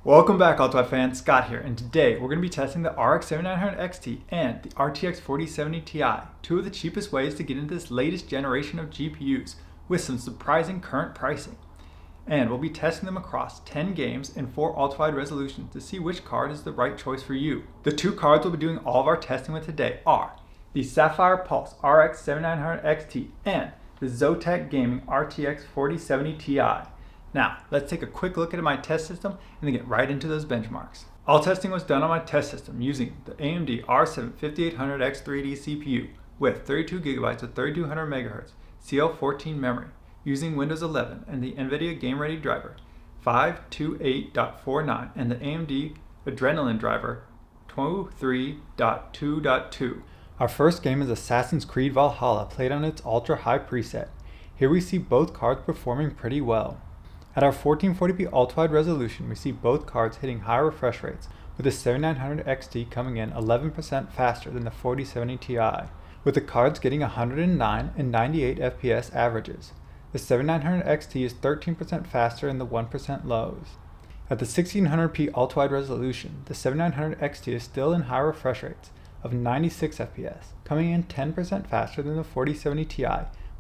Welcome back, Ultrawide fans. Scott here, and today we're going to be testing the RX 7900 XT and the RTX 4070 Ti, two of the cheapest ways to get into this latest generation of GPUs with some surprising current pricing. And we'll be testing them across 10 games in 4 ultrawide resolutions to see which card is the right choice for you. The two cards we'll be doing all of our testing with today are the Sapphire Pulse RX 7900 XT and the Zotac Gaming RTX 4070 Ti. Now, let's take a quick look at my test system and then get right into those benchmarks. All testing was done on my test system using the AMD R7 5800X 3D CPU with 32GB of 3200 MHz CL14 memory using Windows 11 and the Nvidia Game Ready driver 528.49 and the AMD Adrenalin driver 23.2.2. Our first game is Assassin's Creed Valhalla, played on its ultra high preset. Here we see both cards performing pretty well. At our 1440p ultrawide resolution, we see both cards hitting high refresh rates, with the 7900 XT coming in 11% faster than the 4070 Ti, with the cards getting 109 and 98 FPS averages. The 7900 XT is 13% faster in the 1% lows. At the 1600p ultrawide resolution, the 7900 XT is still in high refresh rates of 96 FPS, coming in 10% faster than the 4070 Ti,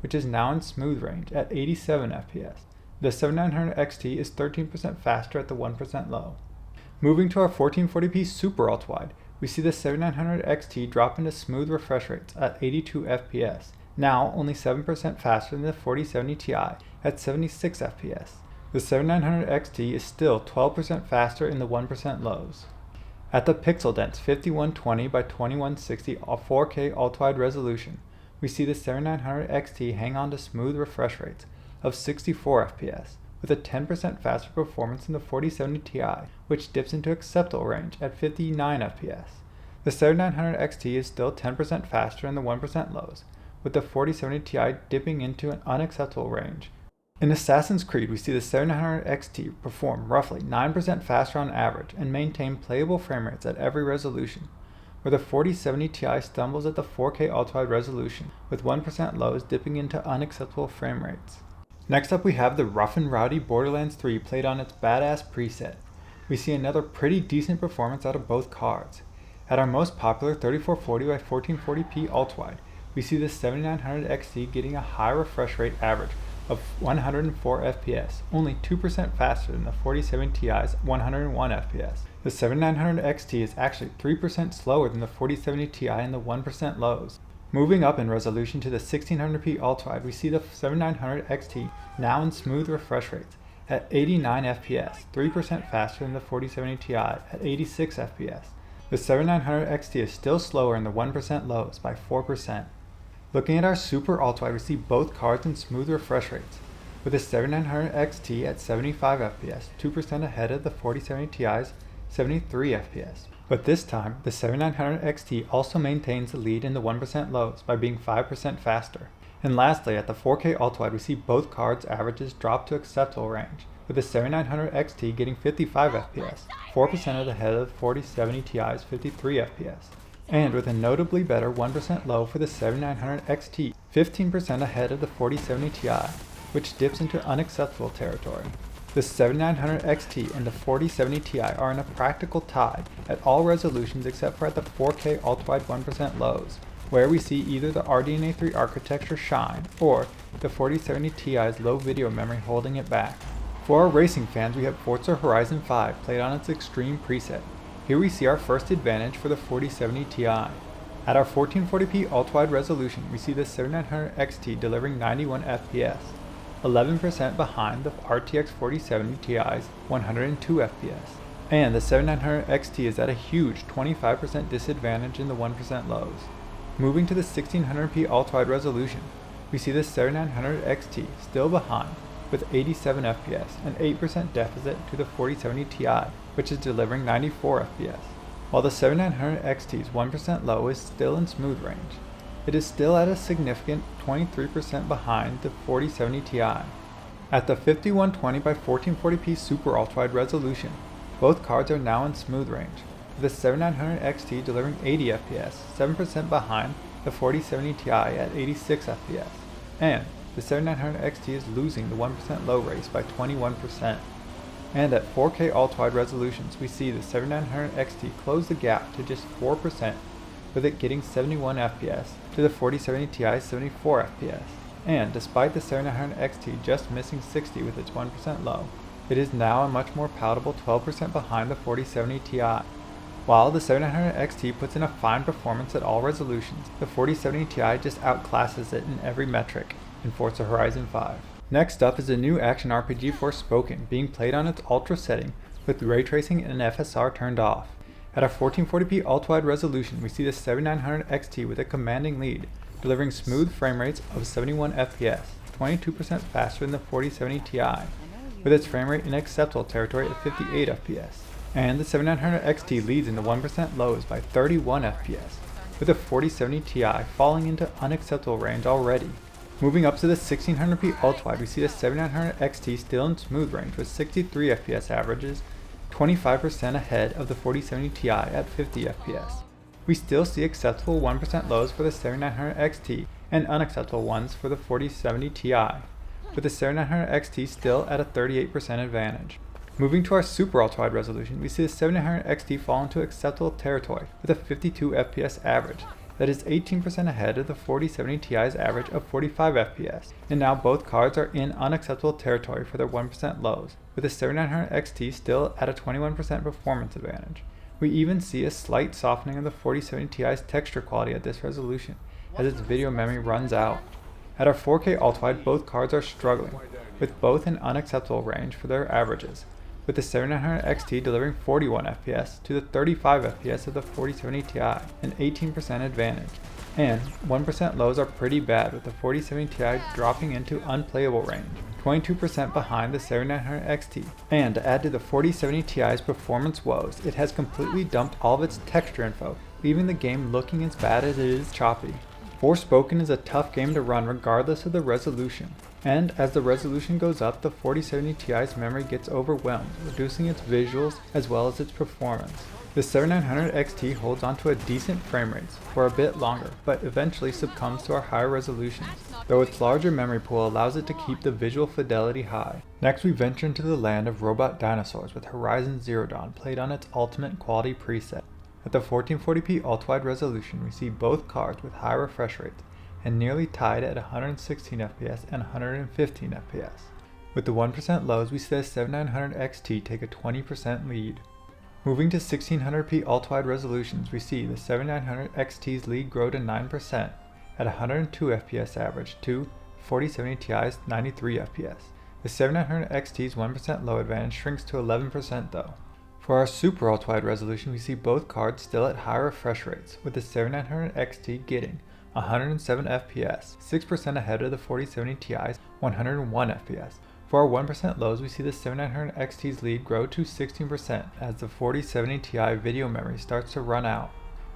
which is now in smooth range at 87 FPS. The 7900 XT is 13% faster at the 1% low. Moving to our 1440p Super Ultrawide, we see the 7900 XT drop into smooth refresh rates at 82 FPS, now only 7% faster than the 4070 Ti at 76 FPS. The 7900 XT is still 12% faster in the 1% lows. At the pixel dense 5120 by 2160 4K ultrawide resolution, we see the 7900 XT hang on to smooth refresh rates of 64 FPS, with a 10% faster performance than the 4070 Ti, which dips into acceptable range at 59 FPS. The 7900 XT is still 10% faster in the 1% lows, with the 4070 Ti dipping into an unacceptable range. In Assassin's Creed, we see the 7900 XT perform roughly 9% faster on average and maintain playable frame rates at every resolution, where the 4070 Ti stumbles at the 4K ultrawide resolution, with 1% lows dipping into unacceptable frame rates. Next up we have the rough and rowdy Borderlands 3 played on its badass preset. We see another pretty decent performance out of both cards. At our most popular 3440 by 1440p ultrawide, we see the 7900 XT getting a high refresh rate average of 104 FPS, only 2% faster than the 4070 Ti's 101 FPS. The 7900 XT is actually 3% slower than the 4070 Ti in the 1% lows. Moving up in resolution to the 1600p ultrawide, we see the 7900 XT now in smooth refresh rates at 89 FPS, 3% faster than the 4070 Ti at 86 FPS. The 7900 XT is still slower in the 1% lows by 4%. Looking at our super ultrawide, we see both cards in smooth refresh rates, with the 7900 XT at 75 FPS, 2% ahead of the 4070 Ti's 73 FPS. But this time, the 7900 XT also maintains the lead in the 1% lows by being 5% faster. And lastly, at the 4K ultrawide, we see both cards' averages drop to acceptable range, with the 7900 XT getting 55 FPS, 4% ahead of the 4070 Ti's 53 FPS. And with a notably better 1% low for the 7900 XT, 15% ahead of the 4070 Ti, which dips into unacceptable territory. The 7900 XT and the 4070 Ti are in a practical tie at all resolutions except for at the 4K ultrawide 1% lows, where we see either the RDNA 3 architecture shine or the 4070 Ti's low video memory holding it back. For our racing fans, we have Forza Horizon 5 played on its extreme preset. Here we see our first advantage for the 4070 Ti. At our 1440p ultrawide resolution, we see the 7900 XT delivering 91 FPS. 11% behind the RTX 4070 Ti's 102 FPS. And the 7900 XT is at a huge 25% disadvantage in the 1% lows. Moving to the 1600p ultrawide resolution, we see the 7900 XT still behind with 87 FPS, an 8% deficit to the 4070 Ti, which is delivering 94 FPS. While the 7900 XT's 1% low is still in smooth range, it is still at a significant 23% behind the 4070 Ti. At the 5120 by 1440p Super Ultrawide resolution, both cards are now in smooth range, with the 7900 XT delivering 80 FPS, 7% behind the 4070 Ti at 86 FPS, and the 7900 XT is losing the 1% low race by 21%. And at 4K ultra-wide resolutions, we see the 7900 XT close the gap to just 4%, with it getting 71 FPS to the 4070 Ti's 74 FPS. And despite the 7900 XT just missing 60 with its 1% low, it is now a much more palatable 12% behind the 4070 Ti. While the 7900 XT puts in a fine performance at all resolutions, the 4070 Ti just outclasses it in every metric in Forza Horizon 5. Next up is the new action RPG Forspoken, being played on its ultra setting with ray tracing and FSR turned off. At a 1440p ultra-wide resolution, we see the 7900 XT with a commanding lead, delivering smooth frame rates of 71 FPS, 22% faster than the 4070 Ti, with its frame rate in acceptable territory at 58 FPS. And the 7900 XT leads in the 1% lows by 31 FPS, with the 4070 Ti falling into unacceptable range already. Moving up to the 1600p ultra-wide, we see the 7900 XT still in smooth range with 63 FPS averages, 25% ahead of the 4070 Ti at 50 FPS. We still see acceptable 1% lows for the 7900 XT and unacceptable ones for the 4070 Ti, with the 7900 XT still at a 38% advantage. Moving to our super ultra-wide resolution, we see the 7900 XT fall into acceptable territory with a 52 FPS average. That is 18% ahead of the 4070 Ti's average of 45 FPS, and now both cards are in unacceptable territory for their 1% lows, with the 7900 XT still at a 21% performance advantage. We even see a slight softening of the 4070 Ti's texture quality at this resolution, as its video memory runs out. At our 4K ultra-wide, both cards are struggling, with both in unacceptable range for their averages, with the 7900 XT delivering 41 FPS to the 35 FPS of the 4070 Ti, an 18% advantage. And 1% lows are pretty bad, with the 4070 Ti dropping into unplayable range, 22% behind the 7900 XT. And to add to the 4070 Ti's performance woes, it has completely dumped all of its texture info, leaving the game looking as bad as it is choppy. Forspoken is a tough game to run regardless of the resolution, and as the resolution goes up, the 4070 Ti's memory gets overwhelmed, reducing its visuals as well as its performance. The 7900 XT holds onto a decent frame rates for a bit longer, but eventually succumbs to our higher resolutions, though its larger memory pool allows it to keep the visual fidelity high. Next we venture into the land of robot dinosaurs with Horizon Zero Dawn played on its ultimate quality preset. At the 1440p ultra-wide resolution, we see both cards with high refresh rates and nearly tied at 116 FPS and 115 FPS. With the 1% lows, we see the 7900 XT take a 20% lead. Moving to 1600p ultra-wide resolutions, we see the 7900 XT's lead grow to 9% at 102 FPS average to 4070 Ti's 93 FPS. The 7900 XT's 1% low advantage shrinks to 11% though. For our super ultra-wide resolution, we see both cards still at high refresh rates, with the 7900 XT getting 107 FPS, 6% ahead of the 4070 Ti's 101 FPS. For our 1% lows, we see the 7900 XT's lead grow to 16% as the 4070 Ti video memory starts to run out.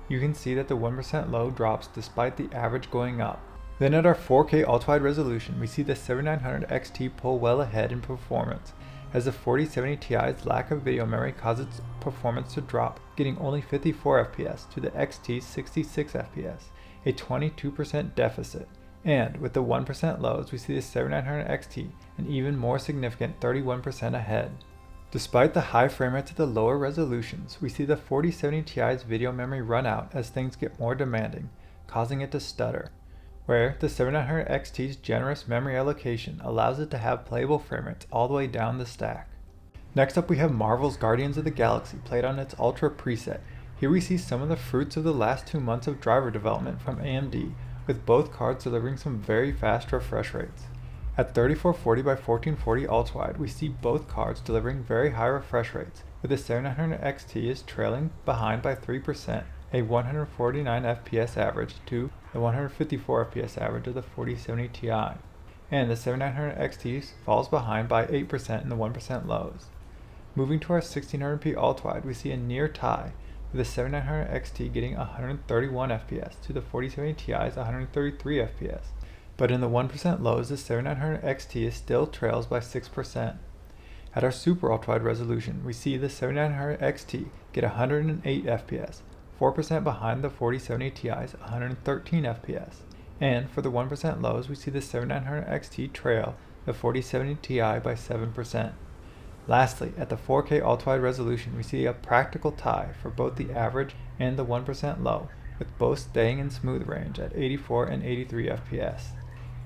You can see that the 1% low drops despite the average going up. Then at our 4K ultra-wide resolution, we see the 7900 XT pull well ahead in performance, as the 4070 Ti's lack of video memory causes its performance to drop, getting only 54 FPS to the XT's 66 FPS, a 22% deficit. And with the 1% lows, we see the 7900 XT an even more significant 31% ahead. Despite the high frame rates at the lower resolutions, we see the 4070 Ti's video memory run out as things get more demanding, causing it to stutter, where the 7900 XT's generous memory allocation allows it to have playable frame rates all the way down the stack. Next up we have Marvel's Guardians of the Galaxy played on its Ultra preset. Here we see some of the fruits of the last 2 months of driver development from AMD, with both cards delivering some very fast refresh rates. At 3440 by 1440 ultra-wide, we see both cards delivering very high refresh rates, with the 7900 XT is trailing behind by 3%, a 149 FPS average to the 154 FPS average of the 4070 Ti, and the 7900 XT falls behind by 8% in the 1% lows. Moving to our 1600p ultra-wide, we see a near tie, with the 7900 XT getting 131 FPS to the 4070 Ti's 133 FPS, but in the 1% lows, the 7900 XT still trails by 6%. At our super ultra-wide resolution, we see the 7900 XT get 108 FPS, 4% behind the 4070 Ti's 113 FPS, and for the 1% lows, we see the 7900 XT trail the 4070 Ti by 7%. Lastly, at the 4K ultrawide resolution, we see a practical tie for both the average and the 1% low, with both staying in smooth range at 84 and 83 FPS.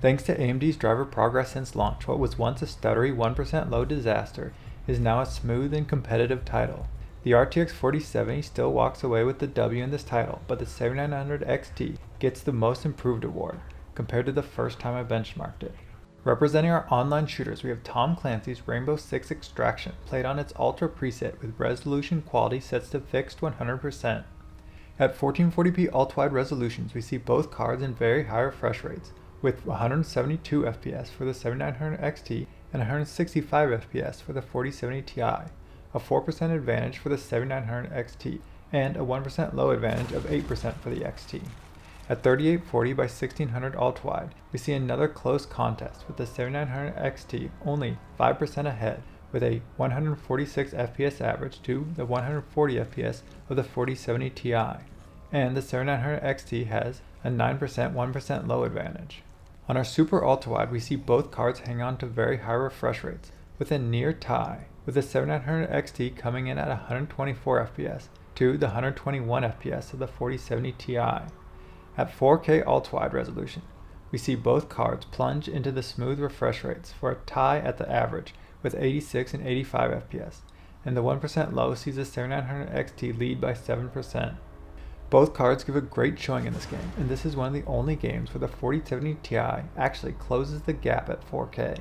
Thanks to AMD's driver progress since launch, what was once a stuttery 1% low disaster is now a smooth and competitive title. The RTX 4070 still walks away with the W in this title, but the 7900 XT gets the most improved award, compared to the first time I benchmarked it. Representing our online shooters, we have Tom Clancy's Rainbow Six Extraction, played on its Ultra preset with resolution quality set to fixed 100%. At 1440p ultra-wide resolutions, we see both cards in very high refresh rates, with 172 FPS for the 7900 XT and 165 FPS for the 4070 Ti, a 4% advantage for the 7900 XT, and a 1% low advantage of 8% for the XT. At 3840 by 1600 ultrawide, we see another close contest, with the 7900 XT only 5% ahead, with a 146 FPS average to the 140 FPS of the 4070 Ti, and the 7900 XT has a 9% 1% low advantage. On our super ultrawide, we see both cards hang on to very high refresh rates, with a near tie, with the 7900 XT coming in at 124 FPS to the 121 FPS of the 4070 Ti. At 4K ultrawide resolution, we see both cards plunge into the smooth refresh rates for a tie at the average with 86 and 85 FPS, and the 1% low sees the 7900 XT lead by 7%. Both cards give a great showing in this game, and this is one of the only games where the 4070 Ti actually closes the gap at 4K.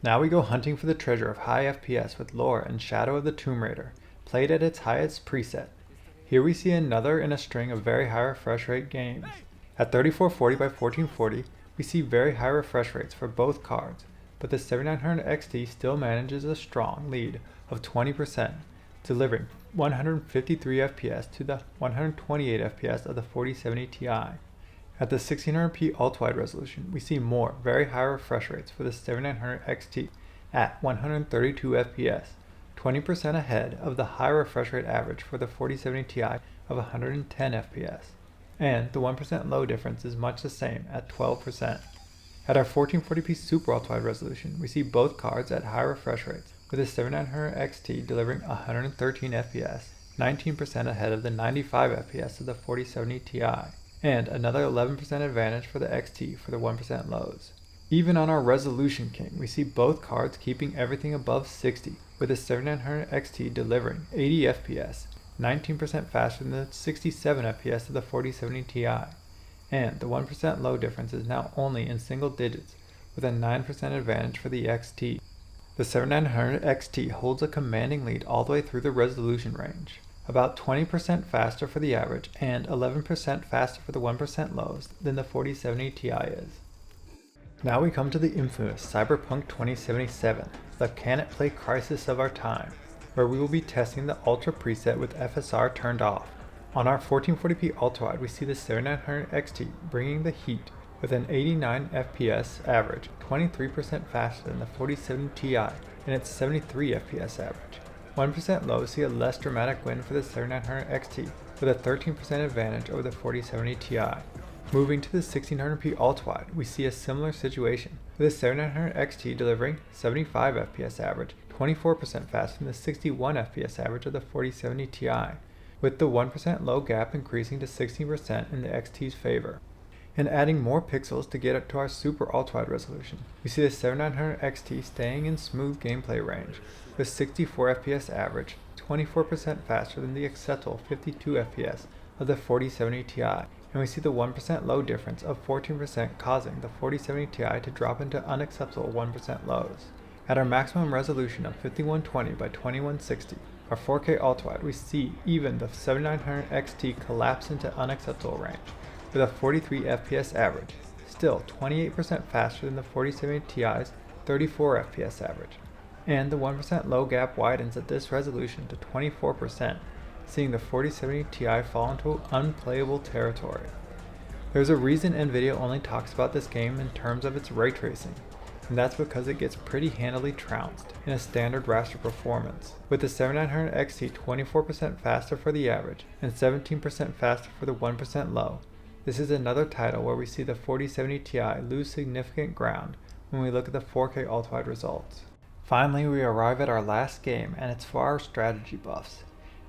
Now we go hunting for the treasure of high FPS with Lore and Shadow of the Tomb Raider, played at its highest preset. Here we see another in a string of very high refresh rate games. At 3440 by 1440, we see very high refresh rates for both cards, but the 7900 XT still manages a strong lead of 20%, delivering 153 FPS to the 128 FPS of the 4070 Ti. At the 1600p ultrawide resolution, we see more very high refresh rates for the 7900 XT at 132 FPS, 20% ahead of the high refresh rate average for the 4070 Ti of 110 FPS. And the 1% low difference is much the same at 12%. At our 1440p super ultrawide resolution, we see both cards at high refresh rates, with the 7900 XT delivering 113 FPS, 19% ahead of the 95 FPS of the 4070 Ti, and another 11% advantage for the XT for the 1% lows. Even on our resolution king, we see both cards keeping everything above 60, with the 7900 XT delivering 80 FPS, 19% faster than the 67 FPS of the 4070 Ti, and the 1% low difference is now only in single digits, with a 9% advantage for the XT. The 7900 XT holds a commanding lead all the way through the resolution range, about 20% faster for the average and 11% faster for the 1% lows than the 4070 Ti is. Now we come to the infamous Cyberpunk 2077, the can-it-play crisis of our time, where we will be testing the Ultra preset with FSR turned off. On our 1440p ultrawide, we see the 7900 XT bringing the heat with an 89 FPS average, 23% faster than the 4070 Ti and its 73 FPS average. 1% low see a less dramatic win for the 7900 XT with a 13% advantage over the 4070 Ti. Moving to the 1600p ultrawide, we see a similar situation, with the 7900 XT delivering 75 FPS average, 24% faster than the 61 FPS average of the 4070 Ti, with the 1% low gap increasing to 16% in the XT's favor. And adding more pixels to get up to our super ultrawide resolution, we see the 7900 XT staying in smooth gameplay range, with 64 FPS average, 24% faster than the acceptable 52 FPS of the 4070 Ti, and we see the 1% low difference of 14% causing the 4070 Ti to drop into unacceptable 1% lows. At our maximum resolution of 5120 by 2160, our 4K ultrawide, we see even the 7900 XT collapse into unacceptable range, with a 43 FPS average, still 28% faster than the 4070 Ti's 34 FPS average. And the 1% low gap widens at this resolution to 24%, seeing the 4070 Ti fall into unplayable territory. There's a reason Nvidia only talks about this game in terms of its ray tracing, and that's because it gets pretty handily trounced in a standard raster performance, with the 7900 XT 24% faster for the average and 17% faster for the 1% low. This is another title where we see the 4070 Ti lose significant ground when we look at the 4K ultrawide results. Finally, we arrive at our last game, and it's for our strategy buffs.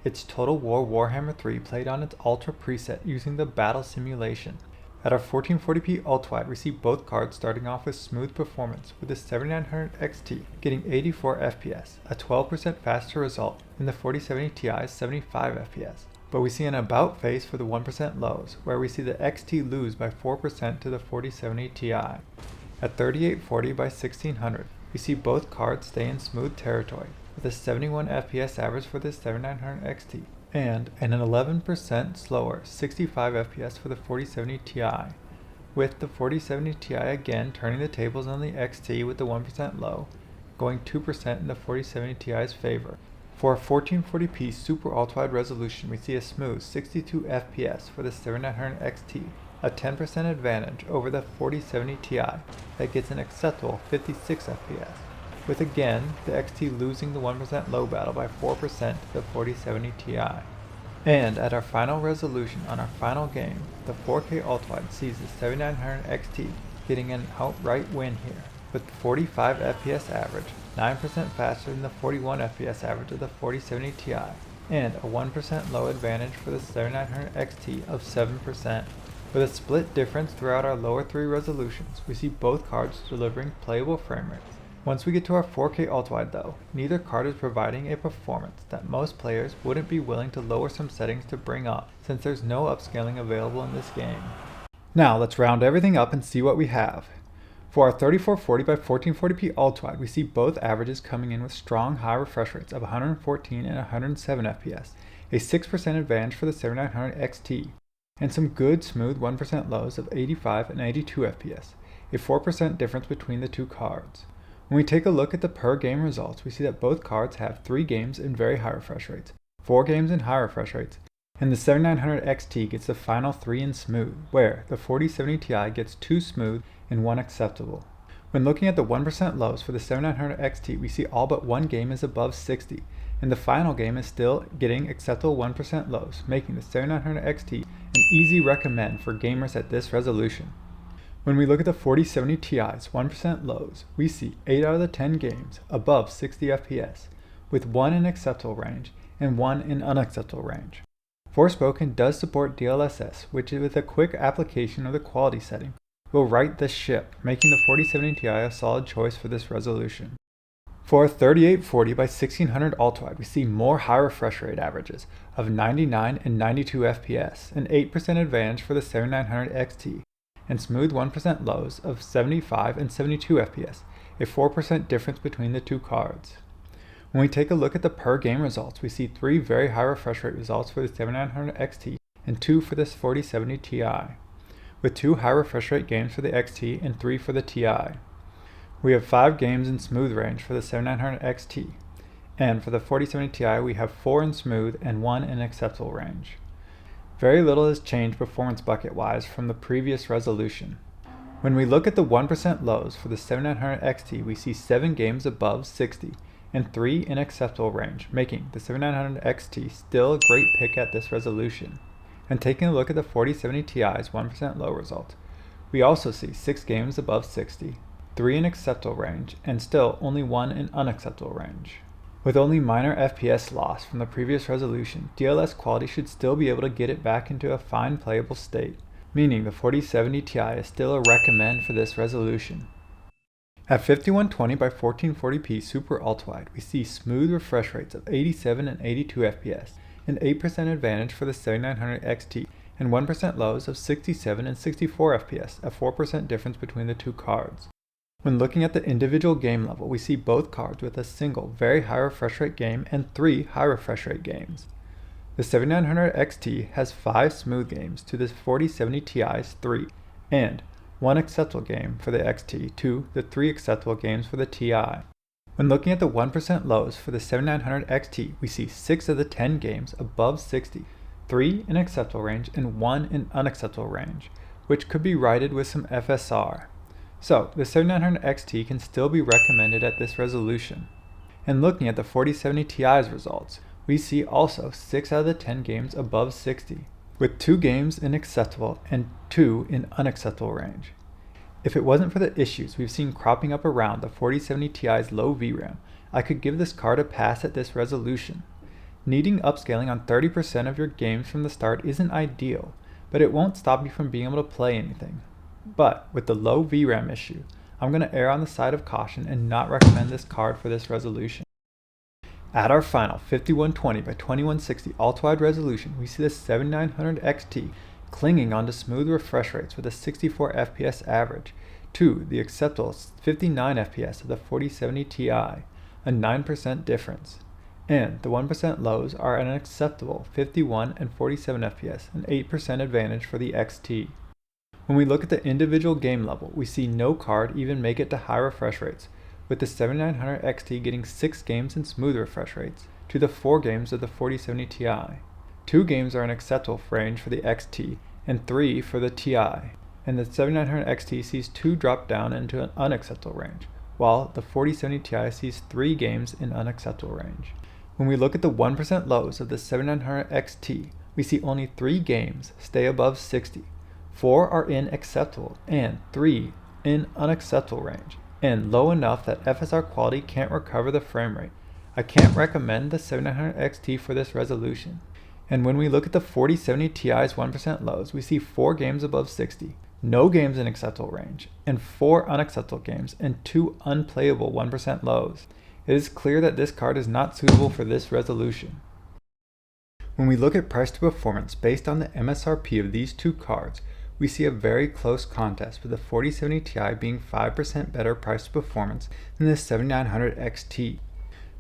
It's Total War Warhammer III played on its Ultra preset using the battle simulation. At our 1440p Ultrawide, we see both cards starting off with smooth performance, with the 7900 XT getting 84 FPS, a 12% faster result than the 4070 Ti's 75 FPS. But we see an about face for the 1% lows, where we see the XT lose by 4% to the 4070 Ti. At 3840 by 1600, we see both cards stay in smooth territory, with a 71 FPS average for the 7900 XT, and an 11% slower 65 FPS for the 4070 Ti, with the 4070 Ti again turning the tables on the XT with the 1% low, going 2% in the 4070 Ti's favor. For a 1440p Super Ultrawide resolution, we see a smooth 62 FPS for the 7900 XT, a 10% advantage over the 4070 Ti that gets an acceptable 56 FPS, with again the XT losing the 1% low battle by 4% to the 4070 Ti. And at our final resolution on our final game, the 4K Ultrawide sees the 7900 XT getting an outright win here, with 45 FPS average, 9% faster than the 41 FPS average of the 4070 Ti, and a 1% low advantage for the 7900 XT of 7%. With a split difference throughout our lower three resolutions, we see both cards delivering playable frame rates. Once we get to our 4K Ultrawide though, neither card is providing a performance that most players wouldn't be willing to lower some settings to bring up, since there's no upscaling available in this game. Now let's round everything up and see what we have. For our 3440 by 1440p Ultrawide, we see both averages coming in with strong high refresh rates of 114 and 107 FPS, a 6% advantage for the 7900 XT, and some good smooth 1% lows of 85 and 82 FPS, a 4% difference between the two cards. When we take a look at the per game results, we see that both cards have 3 games in very high refresh rates, 4 games in high refresh rates, and the 7900 XT gets the final 3 in smooth, where the 4070 Ti gets 2 smooth and 1 acceptable. When looking at the 1% lows for the 7900 XT, we see all but one game is above 60, and the final game is still getting acceptable 1% lows, making the 7900 XT an easy recommend for gamers at this resolution. When we look at the 4070 Ti's 1% lows, we see 8 out of the 10 games above 60 FPS, with 1 in acceptable range and 1 in unacceptable range. Forspoken does support DLSS, which with a quick application of the quality setting will right this ship, making the 4070 Ti a solid choice for this resolution. For a 3840 by 1600 Ultrawide, we see more high refresh rate averages of 99 and 92 FPS, an 8% advantage for the 7900 XT, and smooth 1% lows of 75 and 72 FPS, a 4% difference between the two cards. When we take a look at the per game results, we see 3 very high refresh rate results for the 7900 XT and 2 for this 4070 Ti, with 2 high refresh rate games for the XT and 3 for the Ti. We have 5 games in smooth range for the 7900 XT, and for the 4070 Ti we have 4 in smooth and 1 in acceptable range. Very little has changed performance bucket wise from the previous resolution. When we look at the 1% lows for the 7900 XT, we see 7 games above 60 and 3 in acceptable range, making the 7900 XT still a great pick at this resolution. And taking a look at the 4070 Ti's 1% low result, we also see 6 games above 60, 3 in acceptable range, and still only 1 in unacceptable range. With only minor FPS loss from the previous resolution, DLSS quality should still be able to get it back into a fine playable state, meaning the 4070 Ti is still a recommend for this resolution. At 5120 by 1440p Super Ultrawide, we see smooth refresh rates of 87 and 82 FPS, an 8% advantage for the 7900 XT, and 1% lows of 67 and 64 FPS, a 4% difference between the two cards. When looking at the individual game level, we see both cards with a single very high refresh rate game and 3 high refresh rate games. The 7900 XT has 5 smooth games to the 4070 Ti's 3, and 1 acceptable game for the XT to the 3 acceptable games for the Ti. When looking at the 1% lows for the 7900 XT, we see 6 of the 10 games above 60, 3 in acceptable range and 1 in unacceptable range, which could be righted with some FSR. So, the 7900 XT can still be recommended at this resolution. And looking at the 4070 Ti's results, we see also 6 out of the 10 games above 60, with 2 games in acceptable and 2 in unacceptable range. If it wasn't for the issues we've seen cropping up around the 4070 Ti's low VRAM, I could give this card a pass at this resolution. Needing upscaling on 30% of your games from the start isn't ideal, but it won't stop you from being able to play anything. But with the low VRAM issue, I'm going to err on the side of caution and not recommend this card for this resolution. At our final 5120 by 2160 Ultrawide resolution, we see the 7900 XT clinging onto smooth refresh rates with a 64 FPS average to the acceptable 59 FPS of the 4070 Ti, a 9% difference. And the 1% lows are at an acceptable 51 and 47 FPS, an 8% advantage for the XT. When we look at the individual game level, we see no card even make it to high refresh rates, with the 7900 XT getting 6 games in smooth refresh rates to the 4 games of the 4070 Ti. 2 games are in acceptable range for the XT and 3 for the Ti, and the 7900 XT sees 2 drop down into an unacceptable range, while the 4070 Ti sees 3 games in unacceptable range. When we look at the 1% lows of the 7900 XT, we see only 3 games stay above 60, 4 are in acceptable and 3 in unacceptable range, and low enough that FSR quality can't recover the frame rate. I can't recommend the 7900 XT for this resolution. And when we look at the 4070 Ti's 1% lows, we see 4 games above 60, no games in acceptable range, and 4 unacceptable games and 2 unplayable 1% lows. It is clear that this card is not suitable for this resolution. When we look at price to performance based on the MSRP of these 2 cards, we see a very close contest, with the 4070 Ti being 5% better price to performance than the 7900 XT.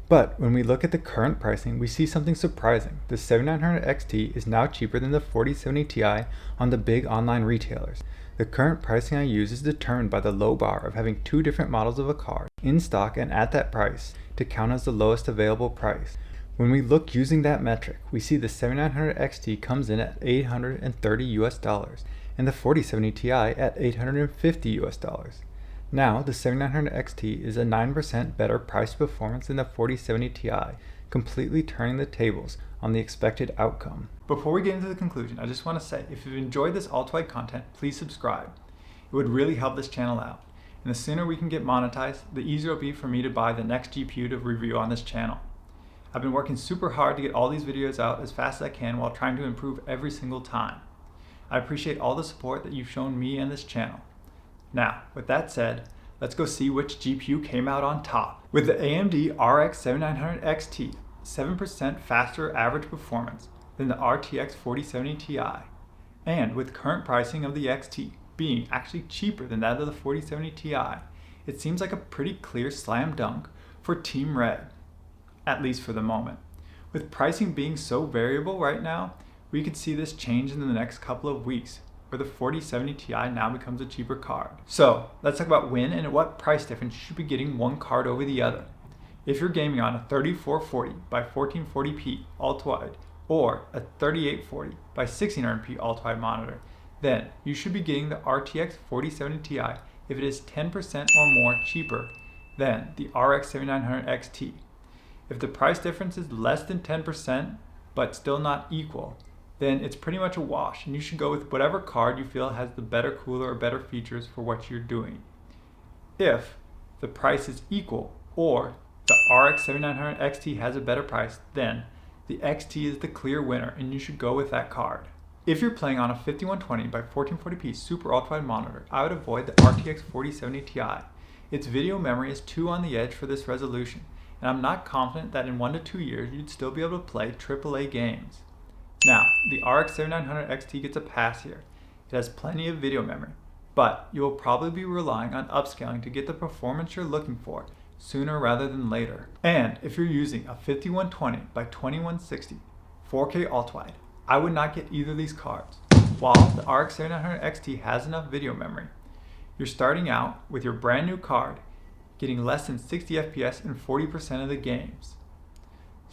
But when we look at the current pricing, we see something surprising. The 7900 XT is now cheaper than the 4070 Ti on the big online retailers. The current pricing I use is determined by the low bar of having 2 different models of a card in stock and at that price to count as the lowest available price. When we look using that metric, we see the 7900 XT comes in at $830 and the 4070 Ti at $850. Now, the 7900 XT is a 9% better price performance than the 4070 Ti, completely turning the tables on the expected outcome. Before we get into the conclusion, I just want to say, if you've enjoyed this Ultrawide content, please subscribe. It would really help this channel out. And the sooner we can get monetized, the easier it'll be for me to buy the next GPU to review on this channel. I've been working super hard to get all these videos out as fast as I can while trying to improve every single time. I appreciate all the support that you've shown me and this channel. Now, with that said, let's go see which GPU came out on top. With the AMD RX 7900 XT, 7% faster average performance than the RTX 4070 Ti, and with current pricing of the XT being actually cheaper than that of the 4070 Ti, it seems like a pretty clear slam dunk for Team Red, at least for the moment. With pricing being so variable right now, we could see this change in the next couple of weeks, where the 4070 Ti now becomes a cheaper card. So let's talk about when and at what price difference you should be getting one card over the other. If you're gaming on a 3440 by 1440p ultra-wide or a 3840 by 1600p ultra-wide monitor, then you should be getting the RTX 4070 Ti if it is 10% or more cheaper than the RX 7900 XT. If the price difference is less than 10% but still not equal, then it's pretty much a wash, and you should go with whatever card you feel has the better cooler or better features for what you're doing. If the price is equal or the RX 7900 XT has a better price, then the XT is the clear winner and you should go with that card. If you're playing on a 5120 by 1440p super ultra-wide monitor, I would avoid the RTX 4070 Ti. Its video memory is too on the edge for this resolution, and I'm not confident that in 1 to 2 years you'd still be able to play AAA games. Now, the RX 7900 XT gets a pass here. It has plenty of video memory, but you will probably be relying on upscaling to get the performance you're looking for sooner rather than later. And if you're using a 5120 by 2160 4K ultra-wide, I would not get either of these cards. While the RX 7900 XT has enough video memory, you're starting out with your brand new card getting less than 60 FPS in 40% of the games.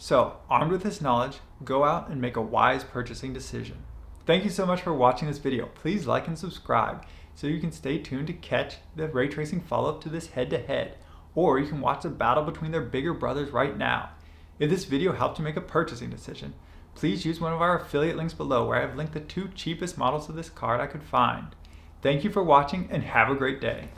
So, armed with this knowledge, go out and make a wise purchasing decision. Thank you so much for watching this video. Please like and subscribe so you can stay tuned to catch the ray tracing follow-up to this head-to-head, or you can watch the battle between their bigger brothers right now. If this video helped you make a purchasing decision, please use one of our affiliate links below where I have linked the 2 cheapest models of this card I could find. Thank you for watching and have a great day.